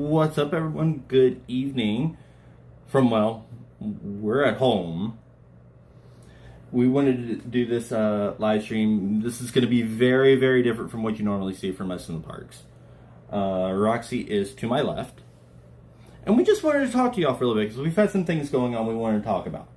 What's up, everyone? Good evening we're at home. We wanted to do this live stream. This is going to be very, very different from what you normally see from us in the parks. Roxy is to my left. And we just wanted to talk to y'all for a little bit because we've had some things going on we wanted to talk about.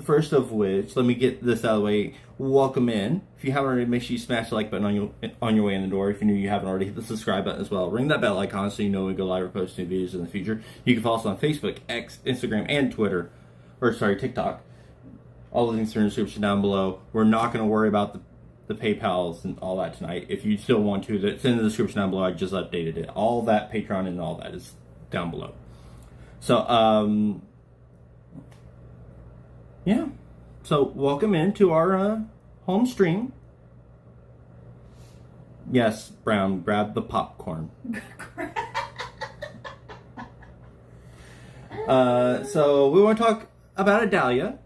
First of which, let me get this out of the way. Welcome in. If you haven't already, make sure you smash the like button on your way in the door. If you're new, you haven't already, hit the subscribe button as well. Ring that bell icon so you know we go live or post new videos in the future. You can follow us on Facebook, X, Instagram, and Twitter. TikTok. All the links are in the description down below. We're not going to worry about the PayPals and all that tonight. If you still want to, that's in the description down below. I just updated it. All that, Patreon and all that is down below. So, yeah. So, welcome into our home stream. Yes, Brown, grab the popcorn. So, we want to talk about Idalia.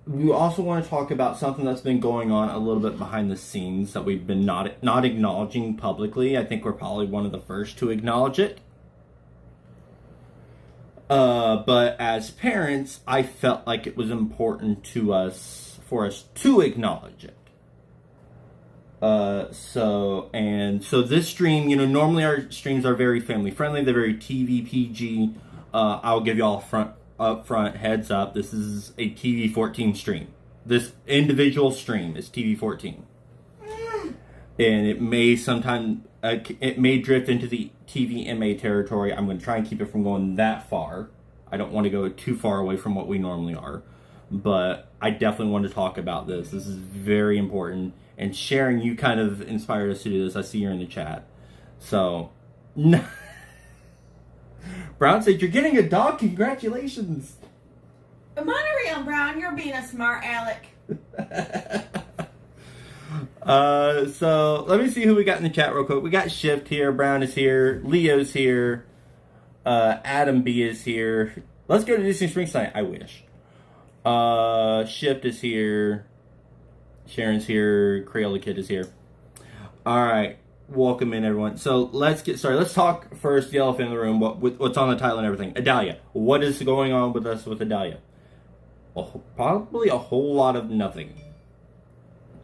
We also want to talk about something that's been going on a little bit behind the scenes that we've been not acknowledging publicly. I think we're probably one of the first to acknowledge it. But as parents, I felt like it was important for us to acknowledge it. So this stream, normally our streams are very family friendly. They're very TV PG. I'll give y'all upfront heads up. This is a TV 14 stream. This individual stream is TV 14. And it may drift into the TVMA territory. I'm going to try and keep it from going that far. I don't want to go too far away from what we normally are. But I definitely want to talk about this. This is very important. And Sharon, you kind of inspired us to do this. I see you're in the chat. So, Brown said, "You're getting a dog. Congratulations." Monorail, Brown. You're being a smart aleck. So let me see who we got in the chat real quick. We got Shift here, Brown is here, Leo's here, Adam B is here. Let's go to Disney Springs tonight. I wish. Shift is here, Sharon's here, Crayola Kid is here. All right, welcome in everyone. So let's get started. Let's talk first the elephant in the room. What's on the title and everything. Idalia. What is going on with us with Idalia? Probably a whole lot of nothing.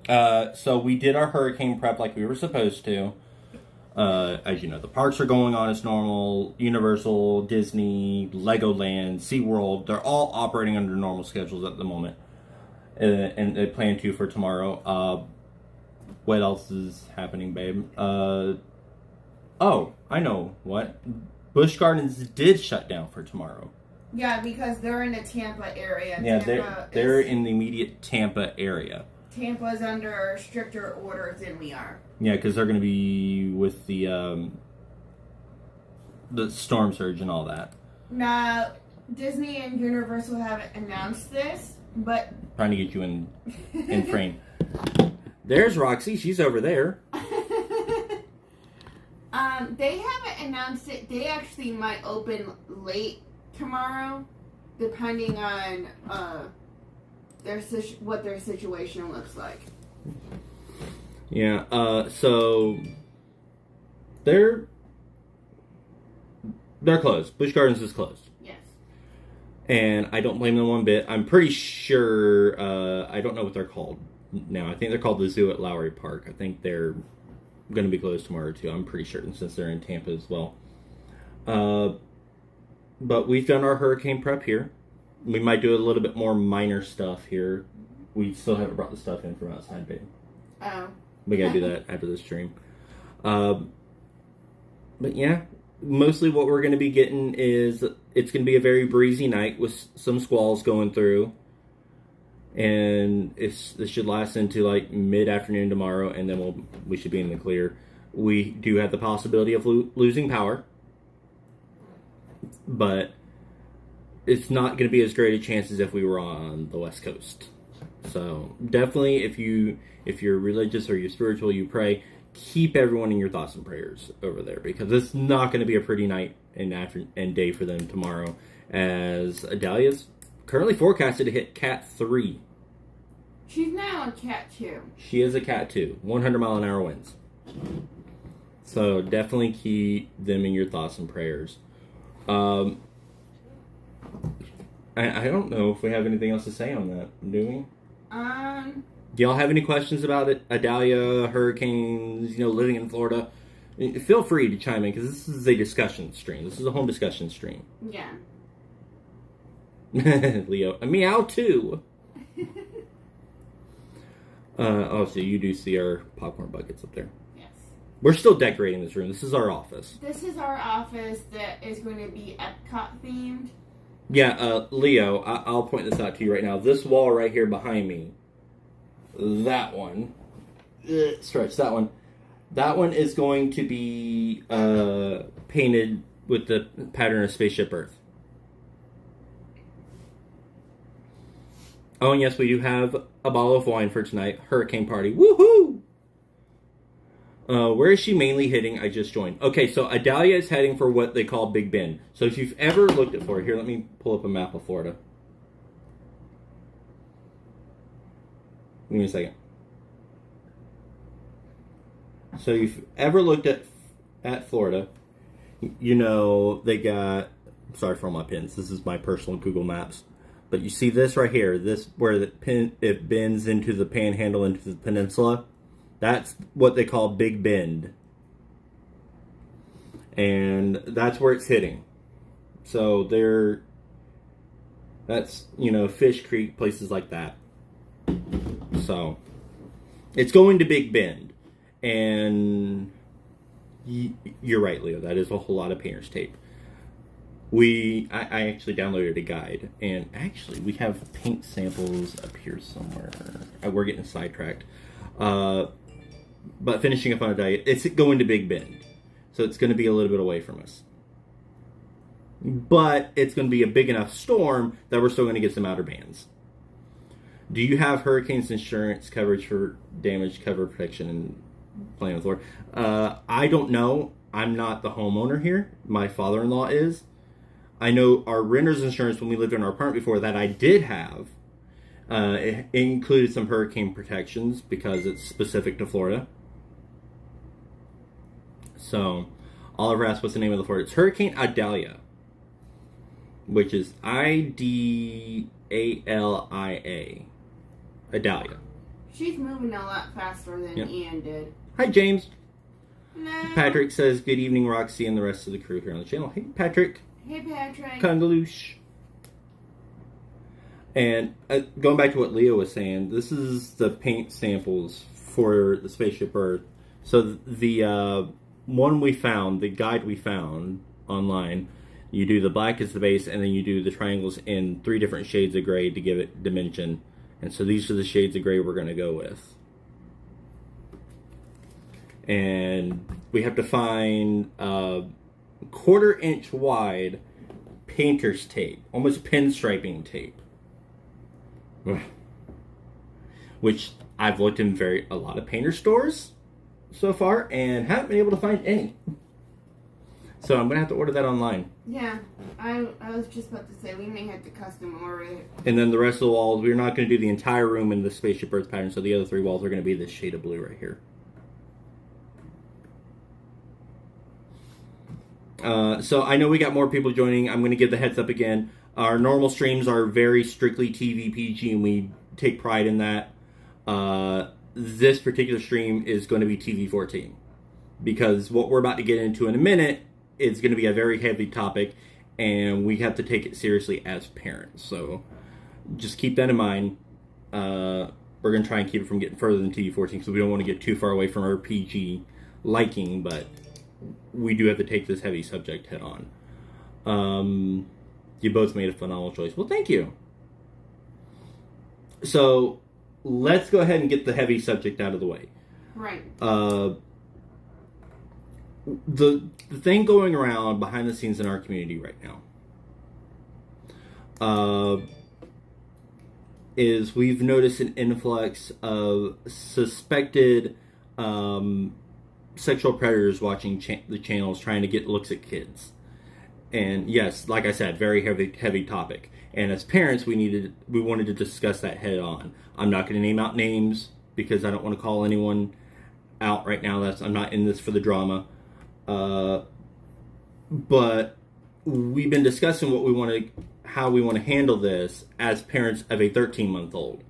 So we did our hurricane prep like we were supposed to. As you know, the parks are going on as normal. Universal, Disney, Legoland, SeaWorld, they're all operating under normal schedules at the moment. And they plan to for tomorrow. What else is happening, babe? Oh, I know what. Busch Gardens did shut down for tomorrow. Yeah, because they're in the Tampa area. Yeah, they're in the immediate Tampa area. Tampa's under stricter orders than we are. Yeah, because they're going to be with the storm surge and all that. Now, Disney and Universal haven't announced this, but... Trying to get you in frame. There's Roxy. She's over there. They haven't announced it. They actually might open late tomorrow, depending on what their situation looks like. Yeah, so they're closed. Busch Gardens is closed. Yes. And I don't blame them one bit. I'm pretty sure, I don't know what they're called now. I think they're called the Zoo at Lowry Park. I think they're going to be closed tomorrow too. I'm pretty certain since they're in Tampa as well. But we've done our hurricane prep here. We might do a little bit more minor stuff here. We still haven't brought the stuff in from outside, babe. Oh. We gotta do that after the stream. But yeah, mostly what we're gonna be getting is it's gonna be a very breezy night with some squalls going through, and this should last into like mid-afternoon tomorrow, and then we should be in the clear. We do have the possibility of losing power, but it's not going to be as great a chance as if we were on the West Coast. So definitely, if you're religious or you're spiritual, you pray, keep everyone in your thoughts and prayers over there, because it's not going to be a pretty night and day for them tomorrow, as Idalia's currently forecasted to hit Cat 3. She's now a cat too. She is a cat too. 100-mile-an-hour winds. So definitely keep them in your thoughts and prayers. I don't know if we have anything else to say on that, do we? Do y'all have any questions about it? Idalia, hurricanes, living in Florida? Feel free to chime in, because this is a discussion stream. This is a home discussion stream. Yeah. Leo, a meow too. So you do see our popcorn buckets up there. Yes. We're still decorating this room. This is our office. This is our office that is going to be Epcot themed. Yeah, Leo, I'll point this out to you right now. This wall right here behind me, that one, stretch, that one is going to be painted with the pattern of Spaceship Earth. Oh, and yes, we do have a bottle of wine for tonight. Hurricane party. Woohoo! Where is she mainly hitting? I just joined. Okay, so Idalia is heading for what they call Big Bend. So if you've ever looked at Florida, here, let me pull up a map of Florida. Give me a second. So if you've ever looked at Florida, they got, sorry for all my pins. This is my personal Google Maps. But you see this right here, this where it bends into the panhandle, into the peninsula. That's what they call Big Bend. And that's where it's hitting. So that's, Fish Creek, places like that. So it's going to Big Bend. And you're right, Leo, that is a whole lot of painter's tape. I actually downloaded a guide, and actually we have paint samples up here somewhere. We're getting sidetracked. But finishing up on a diet, it's going to Big Bend. So it's going to be a little bit away from us. But it's going to be a big enough storm that we're still going to get some outer bands. Do you have hurricanes insurance coverage for damage cover protection and playing with Florida? I don't know. I'm not the homeowner here. My father-in-law is. I know our renter's insurance when we lived in our apartment before that I did have. It included some hurricane protections because it's specific to Florida. So, Oliver asked what's the name of the Florida. It's Hurricane Idalia, which is Idalia. Idalia. She's moving a lot faster than Ian did. Hi, James. No. Patrick says, good evening, Roxy and the rest of the crew here on the channel. Hey, Patrick. Hey, Patrick. Kangaloosh. And going back to what Leo was saying, this is the paint samples for the Spaceship Earth. So the one we found, the guide we found online, you do the black as the base, and then you do the triangles in 3 different shades of gray to give it dimension. And so these are the shades of gray we're going to go with. And we have to find 1/4 inch wide painter's tape, almost pinstriping tape, which I've looked in a lot of painter stores so far and haven't been able to find any. So I'm gonna have to order that online. Yeah, I was just about to say we may have to custom order it. And then the rest of the walls, we're not going to do the entire room in the Spaceship Earth pattern, so the other 3 walls are going to be this shade of blue right here. So I know we got more people joining. I'm going to give the heads up again. Our normal streams are very strictly TV PG, and we take pride in that. This particular stream is going to be TV 14, because what we're about to get into in a minute is going to be a very heavy topic, and we have to take it seriously as parents. So just keep that in mind. We're going to try and keep it from getting further than TV 14, because we don't want to get too far away from our PG liking, but we do have to take this heavy subject head on. You both made a phenomenal choice. Well, thank you. So let's go ahead and get the heavy subject out of the way. Right. The thing going around behind the scenes in our community right now is we've noticed an influx of suspected sexual predators watching the channels, trying to get looks at kids. And yes, like I said, very heavy topic. And as parents, we wanted to discuss that head on. I'm not going to name out names because I don't want to call anyone out right now. I'm not in this for the drama. But we've been discussing how we want to handle this as parents of a 13-month-old.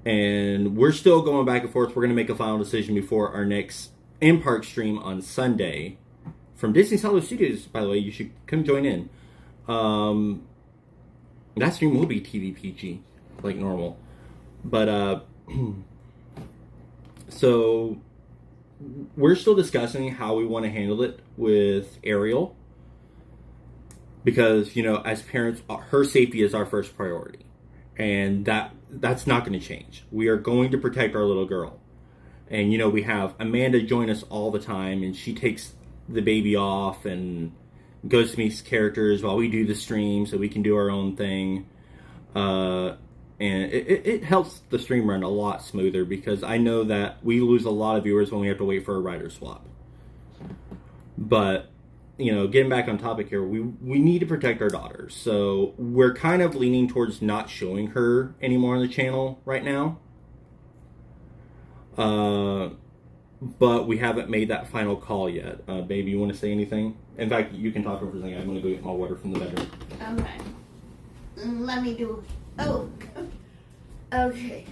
And we're still going back and forth. We're going to make a final decision before our next in-park stream on Sunday from Disney's Hollywood Studios, by the way. You should come join in. That stream will be TV PG, like normal. But, so we're still discussing how we want to handle it with Ariel. Because, as parents, her safety is our first priority. And that's not going to change. We are going to protect our little girl. And, we have Amanda join us all the time, and she takes the baby off and goes to meet characters while we do the stream so we can do our own thing. And it helps the stream run a lot smoother because I know that we lose a lot of viewers when we have to wait for a rider swap. But, getting back on topic here, we need to protect our daughter. So we're kind of leaning towards not showing her anymore on the channel right now. But we haven't made that final call yet. Baby, you want to say anything? In fact, you can talk over something. I'm going to go get my water from the bedroom. Okay. Let me do... Oh. Okay.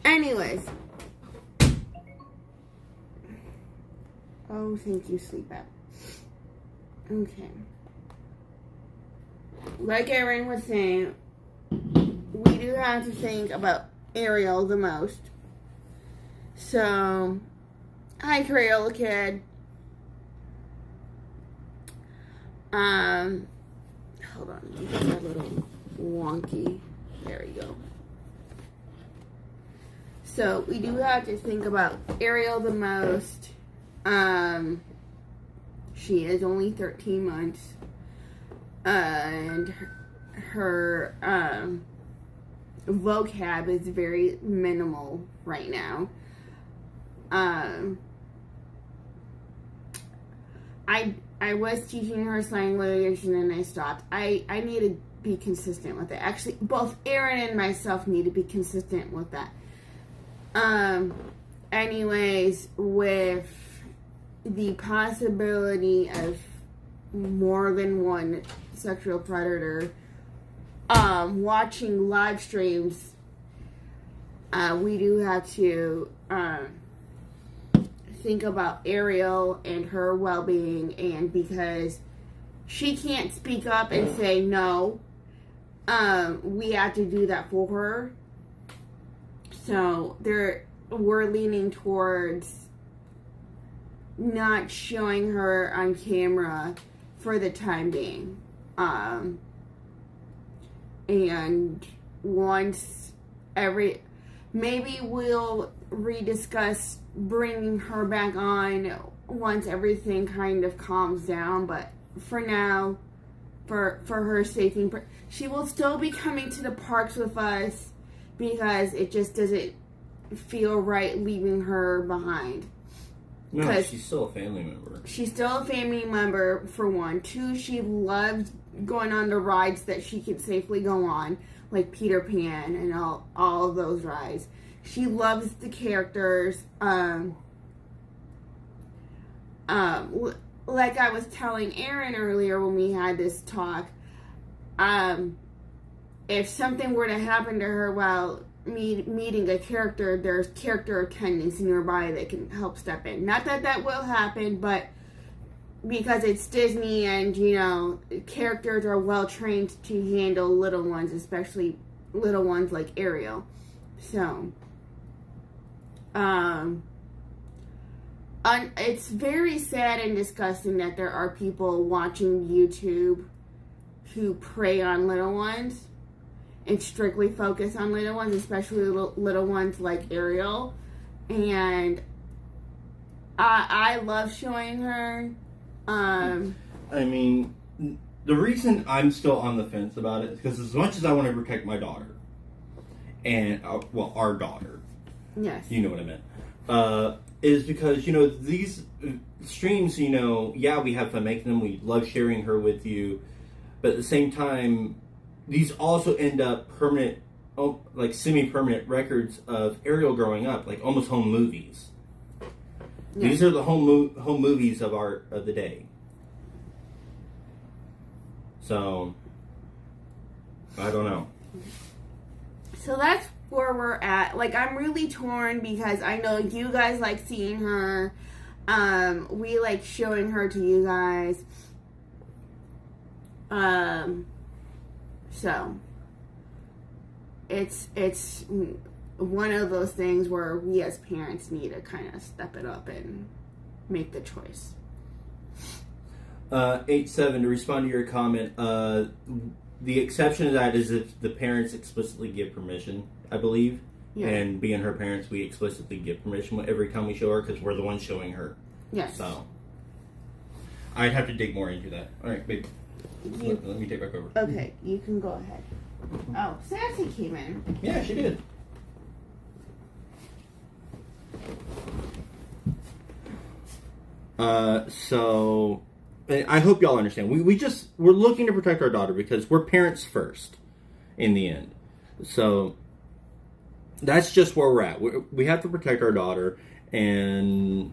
Anyways. Oh, thank you, sleep app. Okay. Like Erin was saying, we do have to think about Ariel the most. So, hi, Crayola Kid. Hold on, you got that little wonky. There we go. So, we do have to think about Ariel the most. She is only 13 months. And her vocab is very minimal right now. I was teaching her sign language and then I stopped. I need to be consistent with it. Actually, both Erin and myself need to be consistent with that. Anyways, with the possibility of more than one sexual predator watching live streams, we do have to think about Ariel and her well-being, and because she can't speak up and say no, we have to do that for her. So we're leaning towards not showing her on camera for the time being. And once maybe we'll rediscuss bringing her back on once everything kind of calms down, but for now, for her safety, she will still be coming to the parks with us because it just doesn't feel right leaving her behind. No, she's still a family member. She's still a family member, for one. Two, she loves going on the rides that she can safely go on, like Peter Pan and all of those rides. She loves the characters. Like I was telling Erin earlier when we had this talk, if something were to happen to her while meeting a character, there's character attendants nearby that can help step in. Not that that will happen, but because it's Disney and, characters are well trained to handle little ones, especially little ones like Ariel. So, it's very sad and disgusting that there are people watching YouTube who prey on little ones and strictly focus on little ones, especially little ones like Ariel. And I love showing her. I mean, the reason I'm still on the fence about it is because as much as I want to protect my daughter, and, our daughter. Yes. You know what I meant. Is because, these streams, we have fun making them. We love sharing her with you. But at the same time, these also end up permanent, like semi-permanent records of Ariel growing up, like almost home movies. Yeah. These are the home movies of the day. So, I don't know. So that's where we're at. Like, I'm really torn because I know you guys like seeing her. We like showing her to you guys. So it's one of those things where we as parents need to kind of step it up and make the choice. 8-7, to respond to your comment, the exception to that is if the parents explicitly give permission, I believe. Yeah. And being her parents, we explicitly give permission every time we show her because we're the ones showing her. Yes. So I'd have to dig more into that. All right, babe. Let me take back over. Okay, you can go ahead. Oh, Sassy came in. Yeah, she did. So I hope y'all understand. We're looking to protect our daughter because we're parents first in the end. So that's just where we're at. We have to protect our daughter, and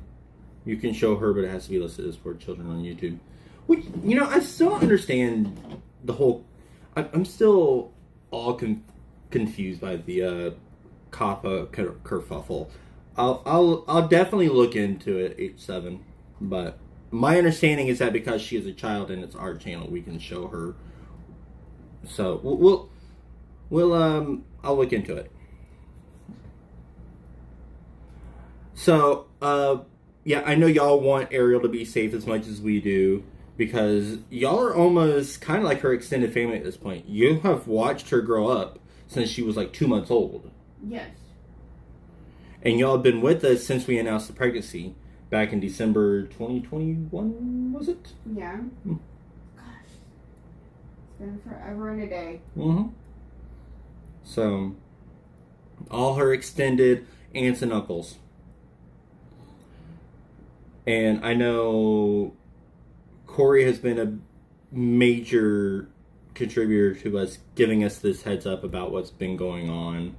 you can show her, but it has to be listed as for children on YouTube. Which, I still don't understand the whole... I'm still all confused by the Kappa kerfuffle. I'll definitely look into it, 8-7. But my understanding is that because she is a child and it's our channel, we can show her. So I'll look into it. So yeah, I know y'all want Ariel to be safe as much as we do because y'all are almost kind of like her extended family at this point. You have watched her grow up since she was like 2 months old. Yes. And y'all have been with us since we announced the pregnancy. Back in December 2021, was it? Yeah. Gosh. It's been forever and a day. Mm-hmm. So, all her extended aunts and uncles. And I know Corey has been a major contributor to us giving us this heads up about what's been going on.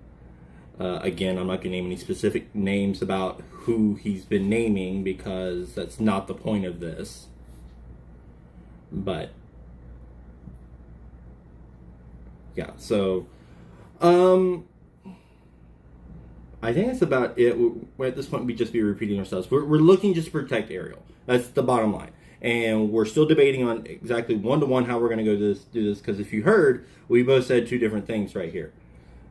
Again, I'm not going to name any specific names about who he's been naming because that's not the point of this. But, yeah, so, I think that's about it. At this point, we just be repeating ourselves. We're looking just to protect Ariel. That's the bottom line. And we're still debating on exactly one-to-one how we're going to do this, because if you heard, we both said two different things right here.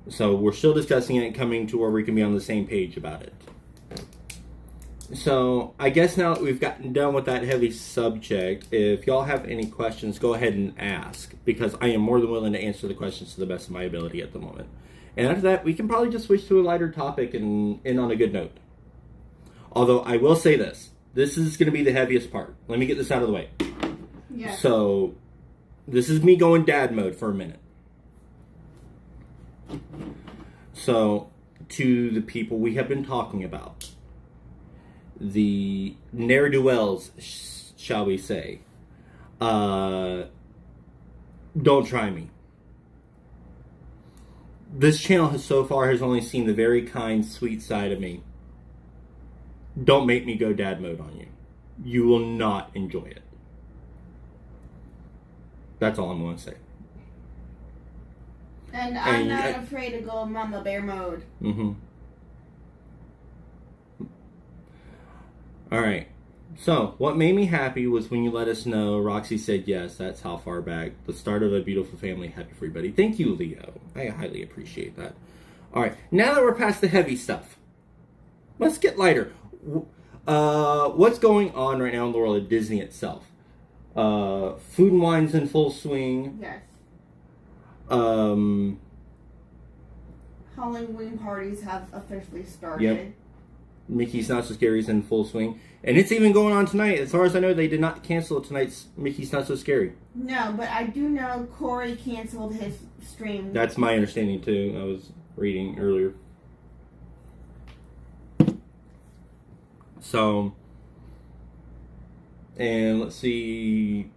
So we're still discussing it and coming to where we can be on the same page about it. So I guess now that we've gotten done with that heavy subject, if y'all have any questions, go ahead and ask, because I am more than willing to answer the questions to the best of my ability at the moment. And after that, we can probably just switch to a lighter topic and end on a good note. Although I will say this. This is going to be the heaviest part. Let me get this out of the way. Yeah. So this is me going dad mode for a minute. So, to the people we have been talking about, the ne'er-do-wells, shall we say, don't try me. This channel has only seen the very kind, sweet side of me. Don't make me go dad mode on you. You will not enjoy it. That's all I'm going to say. And I'm not afraid to go mama bear mode. Mm-hmm. Alright. So, what made me happy was when you let us know Roxy said yes. That's how far back. The start of a beautiful family. Happy for everybody. Thank you, Leo. I highly appreciate that. Alright. Now that we're past the heavy stuff, let's get lighter. What's going on right now in the world of Disney itself? Food and Wine's in full swing. Yes. Halloween parties have officially started. Yep. Mickey's Not So Scary's in full swing. And it's even going on tonight. As far as I know, they did not cancel tonight's Mickey's Not So Scary. No, but I do know Corey canceled his stream. That's my understanding, too. I was reading earlier. So, and let's see.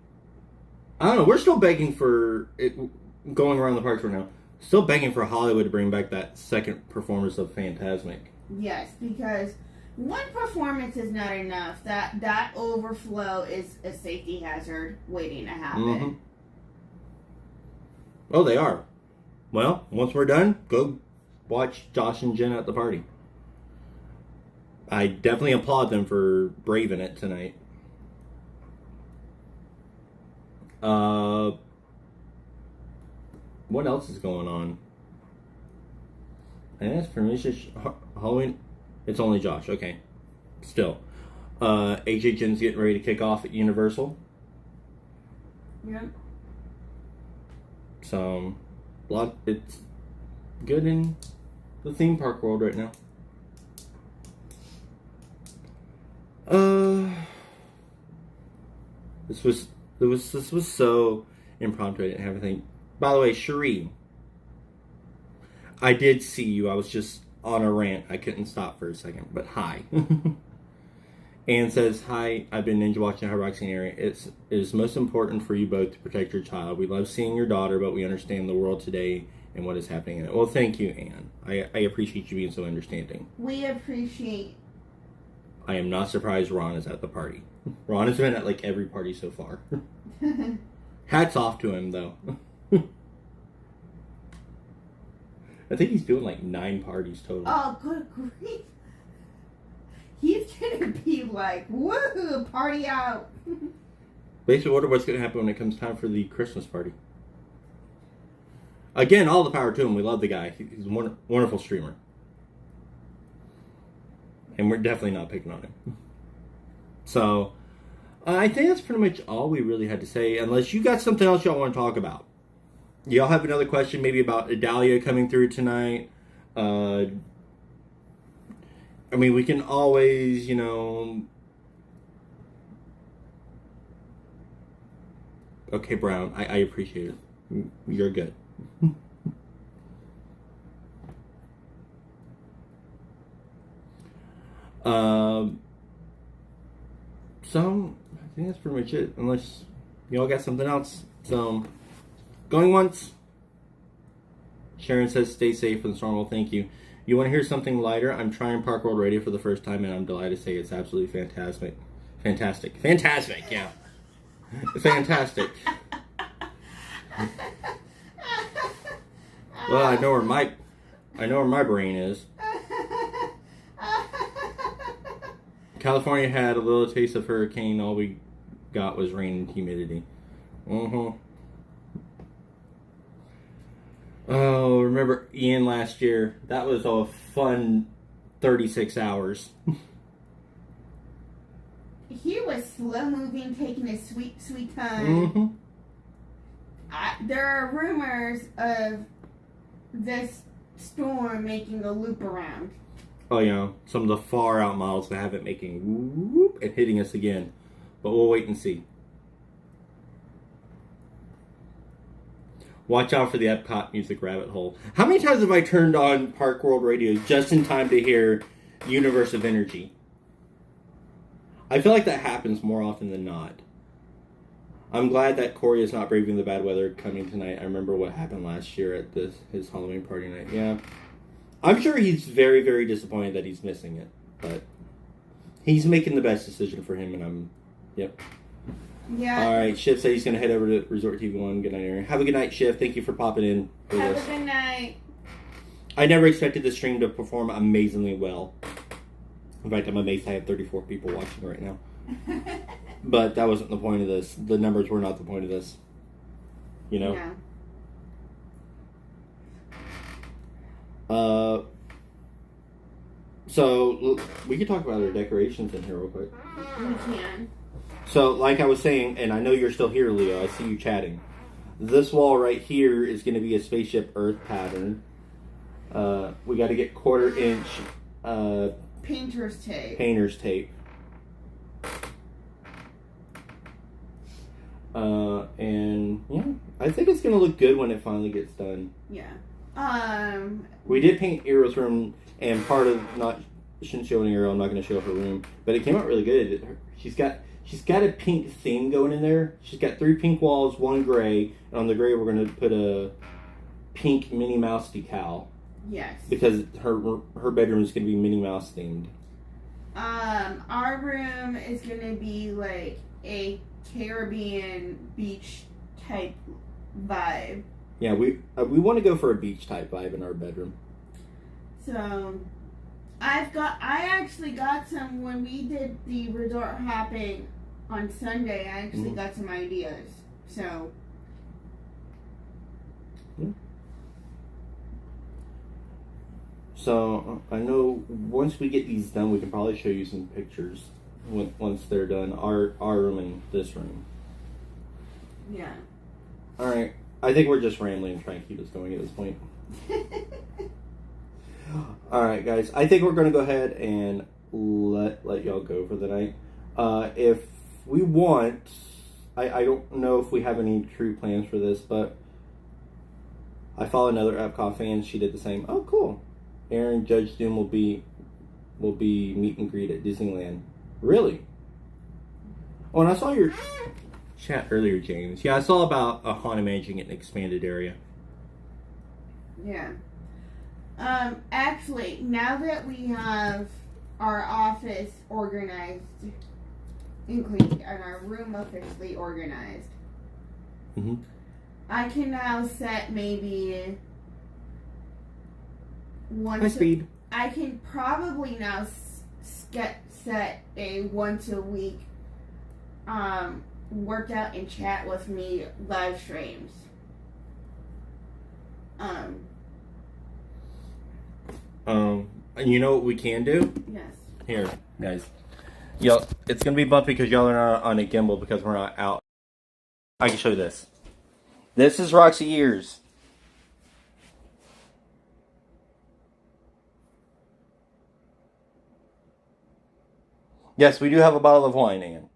I don't know. We're still begging for it, going around the parks right now. Still begging for Hollywood to bring back that second performance of Fantasmic. Yes, because one performance is not enough. That overflow is a safety hazard waiting to happen. Mm-hmm. Oh, they are. Well, once we're done, go watch Josh and Jen at the party. I definitely applaud them for braving it tonight. What else is going on? I guess for me, it's just Halloween. It's only Josh. Okay. Still. AJ Jen's getting ready to kick off at Universal. Yep. So, it's good in the theme park world right now. This was so impromptu. I didn't have anything. By the way, Cherie, I did see you. I was just on a rant. I couldn't stop for a second, but hi. Anne says, hi, I've been ninja watching the Roxanna area. It is most important for you both to protect your child. We love seeing your daughter, but we understand the world today and what is happening in it. Well, thank you, Anne. I appreciate you being so understanding. We appreciate. I am not surprised Ron is at the party. Ron has been at like every party so far. Hats off to him, though. I think he's doing like 9 parties total. Oh, good grief. He's gonna be like, woohoo, party out. Basically, wonder what's gonna happen when it comes time for the Christmas party. Again, all the power to him. We love the guy. He's a wonderful streamer. And we're definitely not picking on him. So, I think that's pretty much all we really had to say. Unless you got something else y'all want to talk about. Y'all have another question maybe about Idalia coming through tonight. I mean, we can always, Okay, Brown, I appreciate it. You're good. So, I think that's pretty much it. Unless y'all got something else. So, going once. Sharon says, stay safe and strong. Well, thank you. You want to hear something lighter? I'm trying Park World Radio for the first time, and I'm delighted to say it's absolutely fantastic. Fantastic, yeah. Fantastic. Well, I know where my brain is. California had a little taste of hurricane. All we got was rain and humidity. Oh, remember Ian last year? That was a fun 36 hours. He was slow moving, taking his sweet, sweet time. There are rumors of this storm making a loop around. Oh, yeah. Some of the far out models that have it making whoop and hitting us again. But we'll wait and see. Watch out for the Epcot music rabbit hole. How many times have I turned on Park World Radio just in time to hear Universe of Energy? I feel like that happens more often than not. I'm glad that Corey is not braving the bad weather coming tonight. I remember what happened last year at his Halloween party night. Yeah. I'm sure he's very, very disappointed that he's missing it. But he's making the best decision for him, and yep. Yeah. Alright, Shiv said he's going to head over to Resort TV 1. Good night, Aaron. Have a good night, Shiv. Thank you for popping in. Have a good night. I never expected the stream to perform amazingly well. In fact, I'm amazed I have 34 people watching right now. But that wasn't the point of this. The numbers were not the point of this. You know? Yeah. So, we could talk about our decorations in here real quick. We can. So, like I was saying, and I know you're still here, Leo. I see you chatting. This wall right here is going to be a spaceship Earth pattern. We got to get 1/4 inch painter's tape. And yeah, I think it's going to look good when it finally gets done. Yeah. We did paint Ariel's room, and part of shouldn't show an Ariel. I'm not going to show her room, but it came out really good. She's got a pink theme going in there. She's got 3 pink walls, 1 gray, and on the gray we're going to put a pink Minnie Mouse decal. Yes. Because her bedroom is going to be Minnie Mouse themed. Our room is going to be like a Caribbean beach type vibe. Yeah, we want to go for a beach type vibe in our bedroom. So, I actually got some when we did the resort hopping on Sunday. I actually got some ideas. So, So I know once we get these done, we can probably show you some pictures once they're done. Our room and this room. Yeah. All right. I think we're just rambling and trying to keep us going at this point. All right, guys. I think we're going to go ahead and let y'all go for the night. If we want, I don't know if we have any true plans for this, but I follow another Epcot fan. She did the same. Oh, cool. Aaron Judge Doom will be meet and greet at Disneyland. Really? Oh, and I saw your chat earlier, James. Yeah, I saw about Haunted Mansion getting an expanded area. Yeah. Actually, now that we have our office organized and clean and our room officially organized, I can now set maybe high speed. I can probably now set a once a week workout and chat with me live streams. You know what we can do? Yes. Here, guys. Y'all, it's gonna be bumpy because y'all are not on a gimbal because we're not out. I can show you this. This is Roxy ears. Yes, we do have a bottle of wine, Ann.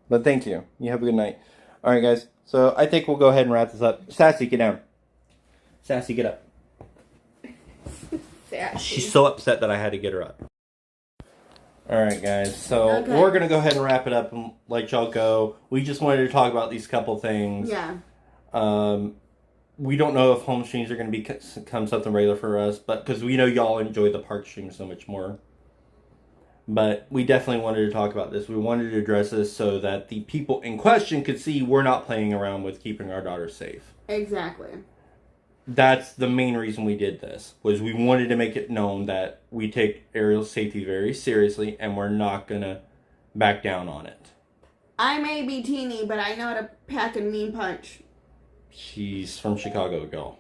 But thank you. You have a good night. Alright, guys. So, I think we'll go ahead and wrap this up. Sassy, get down. Sassy, get up. Sassy. She's so upset that I had to get her up. Alright, guys. So, we're going to go ahead and wrap it up and let y'all go. We just wanted to talk about these couple things. Yeah. We don't know if home streams are going to become something regular for us, but because we know y'all enjoy the park stream so much more. But we definitely wanted to talk about this. We wanted to address this so that the people in question could see we're not playing around with keeping our daughters safe. Exactly. That's the main reason we did this, was we wanted to make it known that we take Ariel's safety very seriously and we're not going to back down on it. I may be teeny, but I know how to pack a mean punch. She's from Chicago, girl.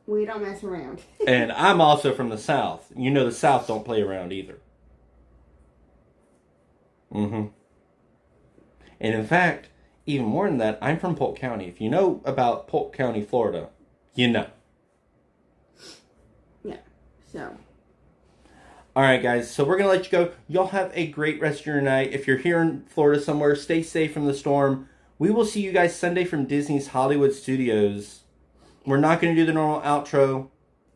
We don't mess around. And I'm also from the South. You know the South don't play around either. And in fact, even more than that, I'm from Polk County. If you know about Polk County, Florida, you know. Yeah, so. Alright, guys, so we're going to let you go. Y'all have a great rest of your night. If you're here in Florida somewhere, stay safe from the storm. We will see you guys Sunday from Disney's Hollywood Studios. We're not going to do the normal outro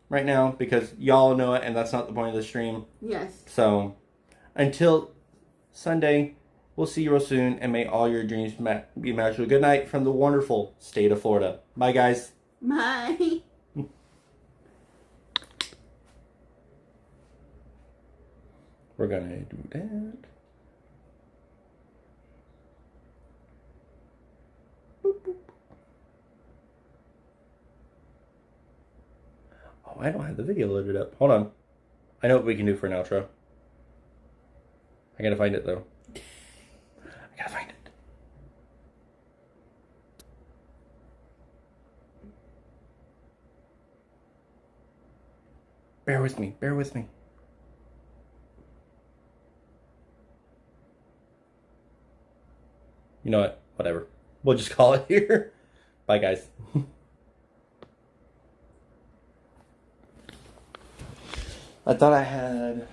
right now because y'all know it and that's not the point of the stream. Yes. So, until Sunday, we'll see you real soon and may all your dreams be magical. Good night from the wonderful state of Florida. Bye, guys. Bye. We're going to do that. I don't have the video loaded up. Hold on. I know what we can do for an outro. I gotta find it, though. I gotta find it. Bear with me. Bear with me. You know what? Whatever. We'll just call it here. Bye, guys. I thought I had...